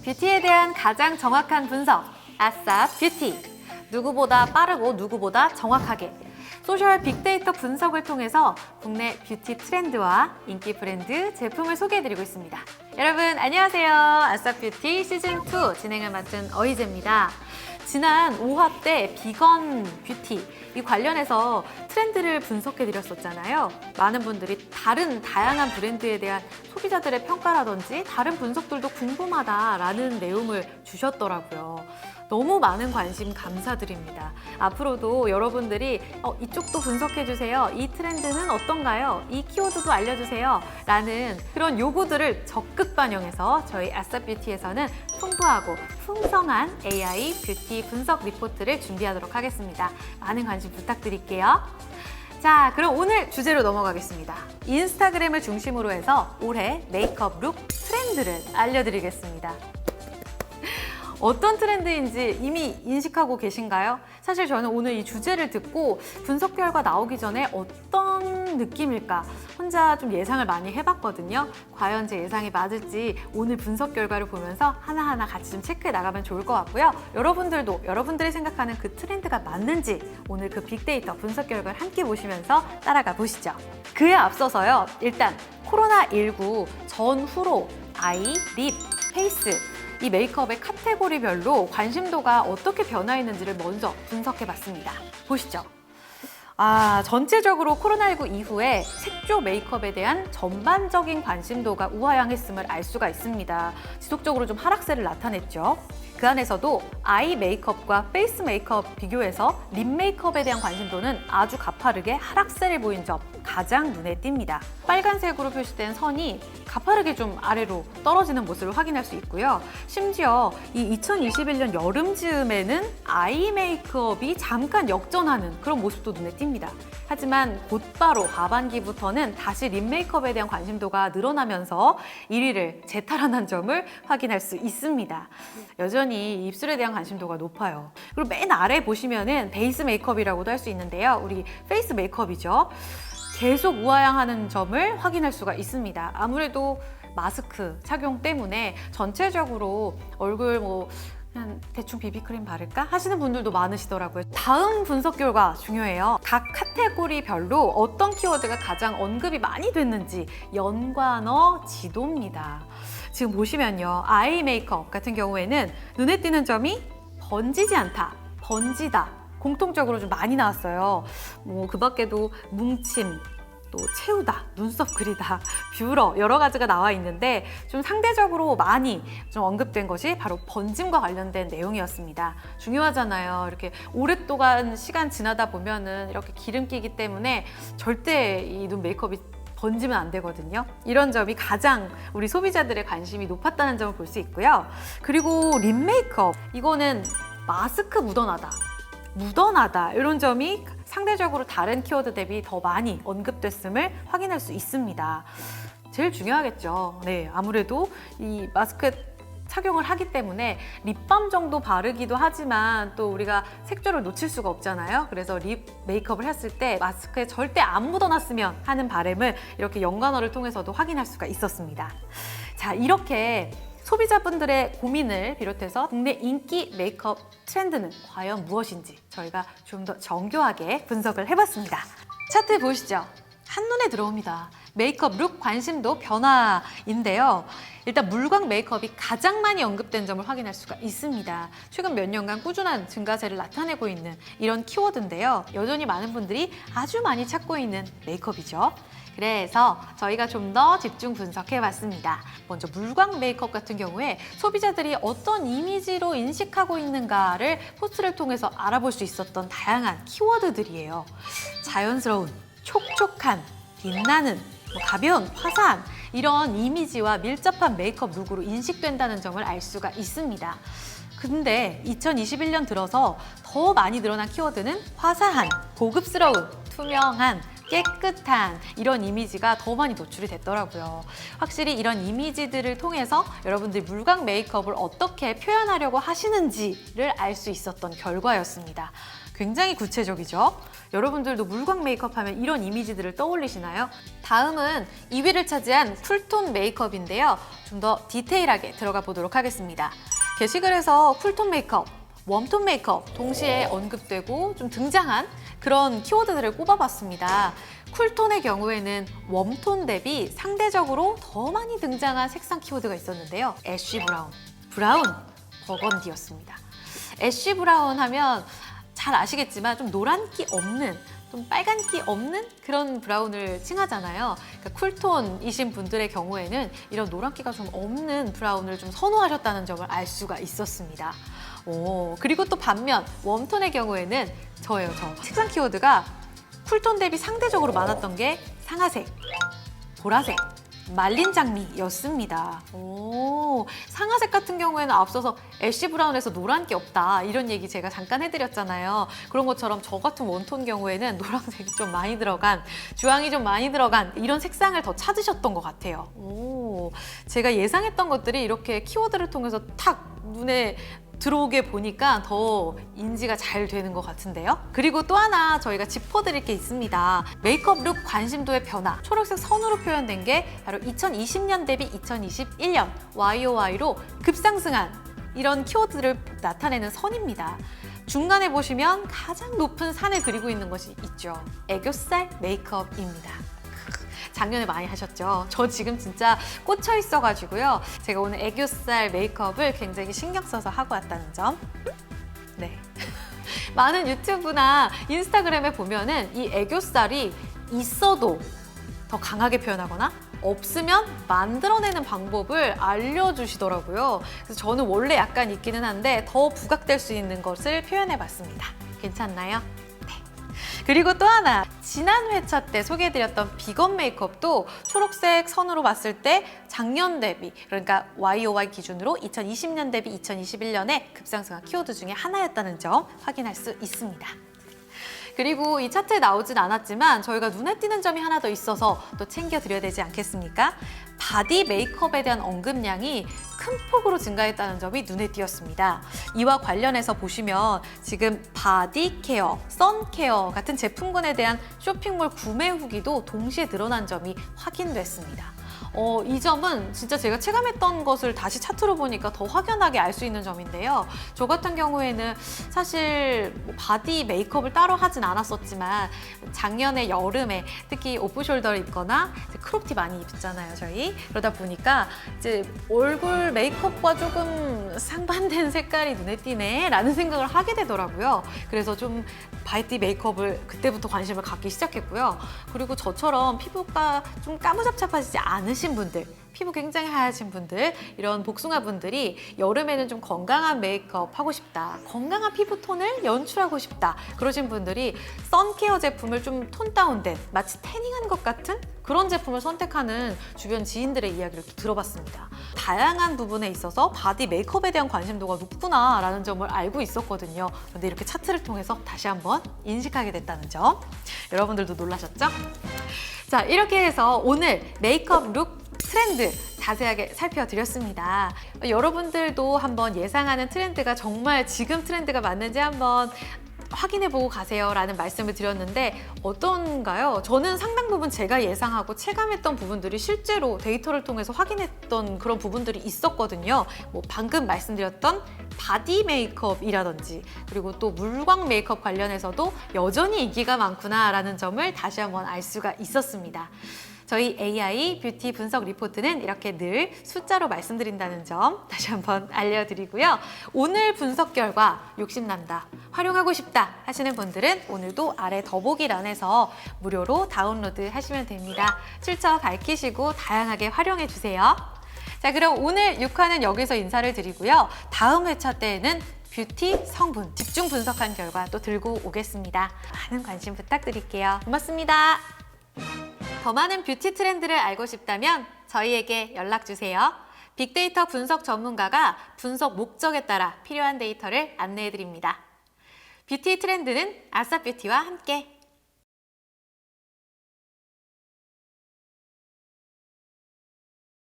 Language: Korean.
뷰티에 대한 가장 정확한 분석, 아싸 뷰티. 누구보다 빠르고 누구보다 정확하게 소셜 빅데이터 분석을 통해서 국내 뷰티 트렌드와 인기 브랜드 제품을 소개해드리고 있습니다. 여러분 안녕하세요. 아싸 뷰티 시즌2 진행을 맡은 어이제입니다. 지난 5화 때 비건 뷰티 이 관련해서 트렌드를 분석해드렸었잖아요. 많은 분들이 다양한 브랜드에 대한 소비자들의 평가라든지 다른 분석들도 궁금하다라는 내용을 주셨더라고요. 너무 많은 관심 감사드립니다. 앞으로도 여러분들이 이쪽도 분석해주세요. 이 트렌드는 어떤가요? 이 키워드도 알려주세요. 라는 그런 요구들을 적극 반영해서 저희 아싸뷰티에서는 풍부하고 풍성한 AI 뷰티 분석 리포트를 준비하도록 하겠습니다. 많은 관심 부탁드릴게요. 자, 그럼 오늘 주제로 넘어가겠습니다. 인스타그램을 중심으로 해서 올해 메이크업 룩 트렌드를 알려드리겠습니다. 어떤 트렌드인지 이미 인식하고 계신가요? 사실 저는 오늘 이 주제를 듣고 분석 결과 나오기 전에 어떤 느낌일까 혼자 좀 예상을 많이 해봤거든요. 과연 제 예상이 맞을지 오늘 분석 결과를 보면서 하나하나 같이 좀 체크해 나가면 좋을 것 같고요. 여러분들도 여러분들이 생각하는 그 트렌드가 맞는지 오늘 그 빅데이터 분석 결과를 함께 보시면서 따라가 보시죠. 그에 앞서서요. 일단 코로나19 전후로 아이, 립, 페이스 이 메이크업의 카테고리별로 관심도가 어떻게 변화했는지를 먼저 분석해봤습니다. 보시죠. 전체적으로 코로나19 이후에 색조 메이크업에 대한 전반적인 관심도가 우하향했음을 알 수가 있습니다. 지속적으로 좀 하락세를 나타냈죠. 그 안에서도 아이 메이크업과 페이스 메이크업 비교해서 립 메이크업에 대한 관심도는 아주 가파르게 하락세를 보인 점 가장 눈에 띕니다. 빨간색으로 표시된 선이 가파르게 좀 아래로 떨어지는 모습을 확인할 수 있고요. 심지어 이 2021년 여름 즈음에는 아이 메이크업이 잠깐 역전하는 그런 모습도 눈에 띕니다. 하지만 곧바로 하반기부터는 다시 립 메이크업에 대한 관심도가 늘어나면서 1위를 재탈환한 점을 확인할 수 있습니다. 여전히 입술에 대한 관심도가 높아요. 그리고 맨 아래 보시면은 베이스 메이크업이라고도 할 수 있는데요. 우리 페이스 메이크업이죠. 계속 우하향하는 점을 확인할 수가 있습니다. 아무래도 마스크 착용 때문에 전체적으로 얼굴 그냥 대충 비비크림 바를까? 하시는 분들도 많으시더라고요. 다음 분석 결과 중요해요. 각 카테고리별로 어떤 키워드가 가장 언급이 많이 됐는지 연관어 지도입니다. 지금 보시면요. 아이 메이크업 같은 경우에는 눈에 띄는 점이 번지지 않다, 번지다. 공통적으로 좀 많이 나왔어요. 그 밖에도 뭉침, 또 채우다, 눈썹 그리다, 뷰러 여러 가지가 나와 있는데 좀 상대적으로 많이 좀 언급된 것이 바로 번짐과 관련된 내용이었습니다. 중요하잖아요. 이렇게 오랫동안 시간 지나다 보면은 이렇게 기름 끼기 때문에 절대 이 눈 메이크업이 번지면 안 되거든요. 이런 점이 가장 우리 소비자들의 관심이 높았다는 점을 볼 수 있고요. 그리고 립 메이크업, 이거는 마스크 묻어나다 이런 점이 상대적으로 다른 키워드 대비 더 많이 언급됐음을 확인할 수 있습니다. 제일 중요하겠죠. 네, 아무래도 이 마스크 착용을 하기 때문에 립밤 정도 바르기도 하지만 또 우리가 색조를 놓칠 수가 없잖아요. 그래서 립 메이크업을 했을 때 마스크에 절대 안 묻어났으면 하는 바람을 이렇게 연관어를 통해서도 확인할 수가 있었습니다. 자, 이렇게 소비자분들의 고민을 비롯해서 국내 인기 메이크업 트렌드는 과연 무엇인지 저희가 좀 더 정교하게 분석을 해봤습니다. 차트 보시죠. 한눈에 들어옵니다. 메이크업 룩 관심도 변화인데요. 일단 물광 메이크업이 가장 많이 언급된 점을 확인할 수가 있습니다. 최근 몇 년간 꾸준한 증가세를 나타내고 있는 이런 키워드인데요. 여전히 많은 분들이 아주 많이 찾고 있는 메이크업이죠. 그래서 저희가 좀 더 집중 분석해봤습니다. 먼저 물광 메이크업 같은 경우에 소비자들이 어떤 이미지로 인식하고 있는가를 포스트를 통해서 알아볼 수 있었던 다양한 키워드들이에요. 자연스러운, 촉촉한, 빛나는, 가벼운, 화사한 이런 이미지와 밀접한 메이크업 룩으로 인식된다는 점을 알 수가 있습니다. 근데 2021년 들어서 더 많이 늘어난 키워드는 화사한, 고급스러운, 투명한, 깨끗한 이런 이미지가 더 많이 노출이 됐더라고요. 확실히 이런 이미지들을 통해서 여러분들이 물광 메이크업을 어떻게 표현하려고 하시는지를 알 수 있었던 결과였습니다. 굉장히 구체적이죠? 여러분들도 물광 메이크업 하면 이런 이미지들을 떠올리시나요? 다음은 2위를 차지한 쿨톤 메이크업인데요. 좀 더 디테일하게 들어가 보도록 하겠습니다. 게시글에서 쿨톤 메이크업, 웜톤 메이크업 동시에 언급되고 좀 등장한 그런 키워드들을 꼽아봤습니다. 쿨톤의 경우에는 웜톤 대비 상대적으로 더 많이 등장한 색상 키워드가 있었는데요. 애쉬 브라운, 브라운, 버건디였습니다. 애쉬 브라운 하면 잘 아시겠지만 좀 노란기 없는, 좀 빨간기 없는 그런 브라운을 칭하잖아요. 그러니까 쿨톤이신 분들의 경우에는 이런 노란기가 좀 없는 브라운을 좀 선호하셨다는 점을 알 수가 있었습니다. 그리고 또 반면 웜톤의 경우에는 저예요, 저. 색상 키워드가 쿨톤 대비 상대적으로 많았던 게 상아색, 보라색, 말린 장미였습니다. 상아색 같은 경우에는 앞서서 애쉬 브라운에서 노란기 없다 이런 얘기 제가 잠깐 해드렸잖아요. 그런 것처럼 저 같은 웜톤 경우에는 노란색이 좀 많이 들어간, 주황이 좀 많이 들어간 이런 색상을 더 찾으셨던 것 같아요. 제가 예상했던 것들이 이렇게 키워드를 통해서 탁 눈에 들어오게 보니까 더 인지가 잘 되는 것 같은데요. 그리고 또 하나 저희가 짚어드릴 게 있습니다. 메이크업 룩 관심도의 변화, 초록색 선으로 표현된 게 바로 2020년 대비 2021년 YOY로 급상승한 이런 키워드를 나타내는 선입니다. 중간에 보시면 가장 높은 산을 그리고 있는 것이 있죠. 애교살 메이크업입니다. 작년에 많이 하셨죠? 저 지금 진짜 꽂혀 있어가지고요. 제가 오늘 애교살 메이크업을 굉장히 신경 써서 하고 왔다는 점. 네. 많은 유튜브나 인스타그램에 보면은 이 애교살이 있어도 더 강하게 표현하거나 없으면 만들어내는 방법을 알려주시더라고요. 그래서 저는 원래 약간 있기는 한데 더 부각될 수 있는 것을 표현해봤습니다. 괜찮나요? 그리고 또 하나, 지난 회차 때 소개해드렸던 비건 메이크업도 초록색 선으로 봤을 때 작년 대비, 그러니까 YOY 기준으로 2020년 대비 2021년에 급상승한 키워드 중에 하나였다는 점 확인할 수 있습니다. 그리고 이 차트에 나오진 않았지만 저희가 눈에 띄는 점이 하나 더 있어서 또 챙겨드려야 되지 않겠습니까? 바디 메이크업에 대한 언급량이 큰 폭으로 증가했다는 점이 눈에 띄었습니다. 이와 관련해서 보시면 지금 바디 케어, 선 케어 같은 제품군에 대한 쇼핑몰 구매 후기도 동시에 늘어난 점이 확인됐습니다. 이 점은 진짜 제가 체감했던 것을 다시 차트로 보니까 더 확연하게 알 수 있는 점인데요. 저 같은 경우에는 사실 바디 메이크업을 따로 하진 않았었지만 작년에 여름에 특히 오프숄더를 입거나 크롭티 많이 입잖아요, 저희. 그러다 보니까 이제 얼굴 메이크업과 조금 상반된 색깔이 눈에 띄네 라는 생각을 하게 되더라고요. 그래서 좀 바디 메이크업을 그때부터 관심을 갖기 시작했고요. 그리고 저처럼 피부가 좀 까무잡잡하지 않으신 분들, 피부 굉장히 하얘진 분들, 이런 복숭아 분들이 여름에는 좀 건강한 메이크업 하고 싶다, 건강한 피부톤을 연출하고 싶다 그러신 분들이 선케어 제품을 좀 톤 다운된, 마치 태닝한 것 같은 그런 제품을 선택하는 주변 지인들의 이야기를 들어봤습니다. 다양한 부분에 있어서 바디 메이크업에 대한 관심도가 높구나라는 점을 알고 있었거든요. 그런데 이렇게 차트를 통해서 다시 한번 인식하게 됐다는 점, 여러분들도 놀라셨죠? 자, 이렇게 해서 오늘 메이크업 룩 트렌드 자세하게 살펴드렸습니다. 여러분들도 한번 예상하는 트렌드가 정말 지금 트렌드가 맞는지 한번 확인해보고 가세요 라는 말씀을 드렸는데 어떤가요? 저는 상당 부분 제가 예상하고 체감했던 부분들이 실제로 데이터를 통해서 확인했던 그런 부분들이 있었거든요. 뭐 방금 말씀드렸던 바디 메이크업이라든지 그리고 또 물광 메이크업 관련해서도 여전히 인기가 많구나 라는 점을 다시 한번 알 수가 있었습니다. 저희 AI 뷰티 분석 리포트는 이렇게 늘 숫자로 말씀드린다는 점 다시 한번 알려드리고요. 오늘 분석 결과 욕심난다, 활용하고 싶다 하시는 분들은 오늘도 아래 더보기란에서 무료로 다운로드 하시면 됩니다. 출처 밝히시고 다양하게 활용해 주세요. 자, 그럼 오늘 6화는 여기서 인사를 드리고요. 다음 회차 때에는 뷰티 성분 집중 분석한 결과 또 들고 오겠습니다. 많은 관심 부탁드릴게요. 고맙습니다. 더 많은 뷰티 트렌드를 알고 싶다면 저희에게 연락주세요. 빅데이터 분석 전문가가 분석 목적에 따라 필요한 데이터를 안내해드립니다. 뷰티 트렌드는 아싸뷰티와 함께